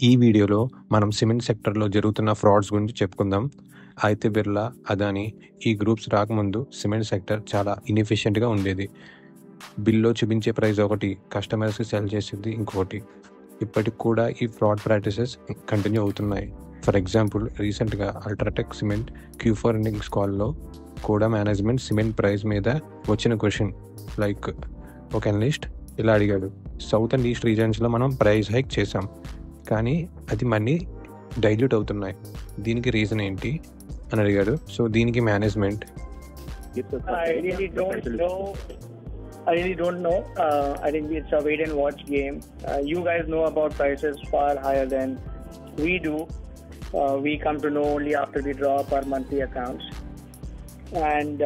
ఈ వీడియోలో మనం సిమెంట్ సెక్టర్‌లో జరుగుతున్న ఫ్రాడ్స్ గురించి చెప్పుకుందాం. అయితే బిర్లా, అదానీ ఈ గ్రూప్స్ రాకముందు సిమెంట్ సెక్టర్ చాలా ఇన్‌ఎఫిషియెంట్‌గా ఉండేది. బిల్‌లో చూపించే ప్రైస్ ఒకటి, కస్టమర్స్‌కి సెల్ చేసేది ఇంకొకటి. ఇప్పటికి కూడా ఈ ఫ్రాడ్ ప్రాక్టీసెస్ కంటిన్యూ అవుతున్నాయి. ఫర్ ఎగ్జాంపుల్, రీసెంట్‌గా అల్ట్రాటెక్ సిమెంట్ Q4 ఎర్నింగ్స్ కాల్‌లో కూడా మేనేజ్మెంట్ సిమెంట్ ప్రైస్ మీద వచ్చిన క్వెషన్ లైక్ ఒక అనలిస్ట్ ఇలా అడిగాడు, సౌత్ అండ్ ఈస్ట్ రీజియన్స్‌లో మనం ప్రైస్ హైక్ చేసాం, కానీ అది మనీ డైల్యూట్ అవుతున్నాయి. దీనికి రీజన్ ఏంటి అని అడిగాడు. సో దీనికి management I really don't know. I think it's a wait and watch game. You guys know about prices far higher than we do. We come to know only after we draw up our monthly accounts. And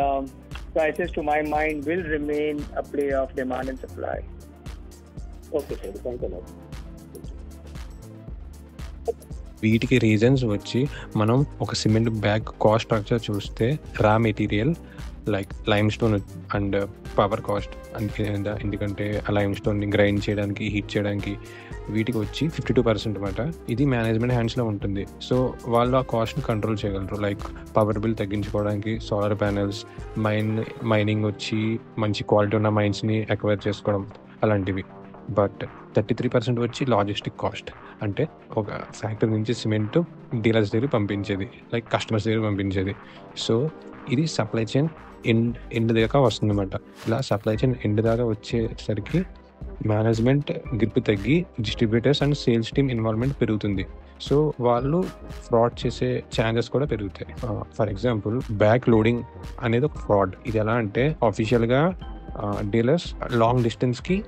prices, to my mind, will remain a play of demand and supply. Okay, sir. Thank you. వీటికి reasons వచ్చి మనం ఒక cement bag cost structure చూస్తే raw material like lime stone and power cost, ఎందుకంటే ఆ lime స్టోన్ని grind చేయడానికి, heat చేయడానికి వీటికి వచ్చి 52% అనమాట. ఇది మేనేజ్మెంట్ హ్యాండ్స్లో ఉంటుంది. సో వాళ్ళు ఆ కాస్ట్ని కంట్రోల్ చేయగలరు. లైక్ పవర్ బిల్ తగ్గించుకోవడానికి సోలార్ ప్యానెల్స్, మైనింగ్ వచ్చి మంచి క్వాలిటీ ఉన్న మైన్స్ని అక్వైర్ చేసుకోవడం అలాంటివి. బట్ 33% వచ్చి లాజిస్టిక్ కాస్ట్, అంటే ఒక ఫ్యాక్టరీ నుంచి సిమెంట్ డీలర్స్ దగ్గర పంపించేది, లైక్ కస్టమర్స్ దగ్గర పంపించేది. సో ఇది సప్లై చైన్ ఎండ్ దాకా వస్తుందన్నమాట. ఇలా సప్లై చైన్ ఎండ్ దాకా వచ్చేసరికి మేనేజ్మెంట్ గ్రిప్ తగ్గి distributors and sales team involvement పెరుగుతుంది. సో వాళ్ళు ఫ్రాడ్ చేసే ఛాన్సెస్ కూడా పెరుగుతాయి. ఫర్ ఎగ్జాంపుల్, బ్యాక్ లోడింగ్ అనేది ఒక ఫ్రాడ్. ఇది ఎలా అంటే ఆఫీషియల్గా డీలర్స్ లాంగ్ డిస్టెన్స్కి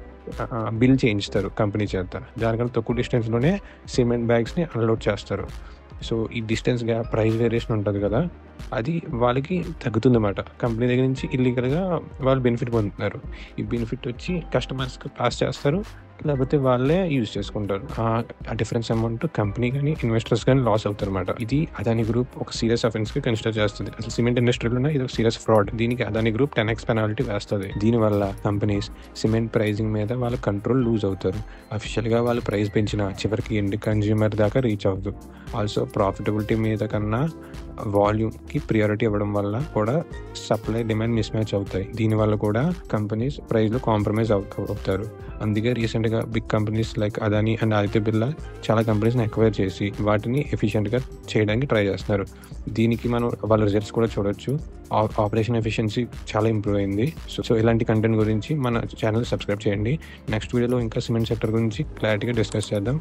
బిల్ చేయించుతారు కంపెనీ చేత. దానికన్నా తక్కువ డిస్టెన్స్లోనే సిమెంట్ బ్యాగ్స్ని అన్లోడ్ చేస్తారు. సో ఈ డిస్టెన్స్ గ్యాప్, ప్రైస్ వేరియేషన్ ఉంటుంది కదా, అది వాళ్ళకి తగ్గుతుంది అన్నమాట. కంపెనీ దగ్గర నుంచి ఇల్లీగల్గా వాళ్ళు బెనిఫిట్ పొందుతున్నారు. ఈ బెనిఫిట్ వచ్చి కస్టమర్స్కి పాస్ చేస్తారు, లేకపోతే వాళ్ళే యూజ్ చేసుకుంటారు. ఆ డిఫరెన్స్ అమౌంట్ కంపెనీ కానీ ఇన్వెస్టర్స్ కానీ లాస్ అవుతారు అనమాట. ఇది అదానీ గ్రూప్ ఒక సీరియస్ అఫెన్స్కి కన్సిడర్ చేస్తుంది. అసలు సిమెంట్ ఇండస్ట్రీలోనే ఇది ఒక సీరియస్ ఫ్రాడ్. దీనికి అదానీ గ్రూప్ 10x పెనాల్టీ వేస్తుంది. దీనివల్ల కంపెనీస్ సిమెంట్ ప్రైజింగ్ మీద వాళ్ళ కంట్రోల్ లూజ్ అవుతారు. అఫీషియల్గా వాళ్ళు ప్రైస్ పెంచిన చివరికి ఎండ్ కన్జ్యూమర్ దాకా రీచ్ అవ్వదు. ఆల్సో ప్రాఫిటబిలిటీ మీద కన్నా వాల్యూమ్కి ప్రియారిటీ ఇవ్వడం వల్ల కూడా సప్లై డిమాండ్ మిస్ మ్యాచ్ అవుతాయి. దీనివల్ల కూడా కంపెనీస్ ప్రైస్లో కాంప్రమైజ్ అవుతారు. అందుకే రీసెంట్గా big companies like Adani and Aditya Birla చాలా కంపెనీస్ని అక్వైర్ చేసి వాటిని ఎఫిషియెంట్గా చేయడానికి ట్రై చేస్తున్నారు. దీనికి మనం వాళ్ళ రిజల్ట్స్ కూడా చూడొచ్చు. ఆపరేషన్ ఎఫిషియన్సీ చాలా ఇంప్రూవ్ అయింది. సో ఇలాంటి కంటెంట్ గురించి మన ఛానల్ సబ్స్క్రైబ్ చేయండి. నెక్స్ట్ వీడియోలో ఇంకా సిమెంట్ సెక్టర్ గురించి క్లారిటీగా డిస్కస్ చేద్దాం.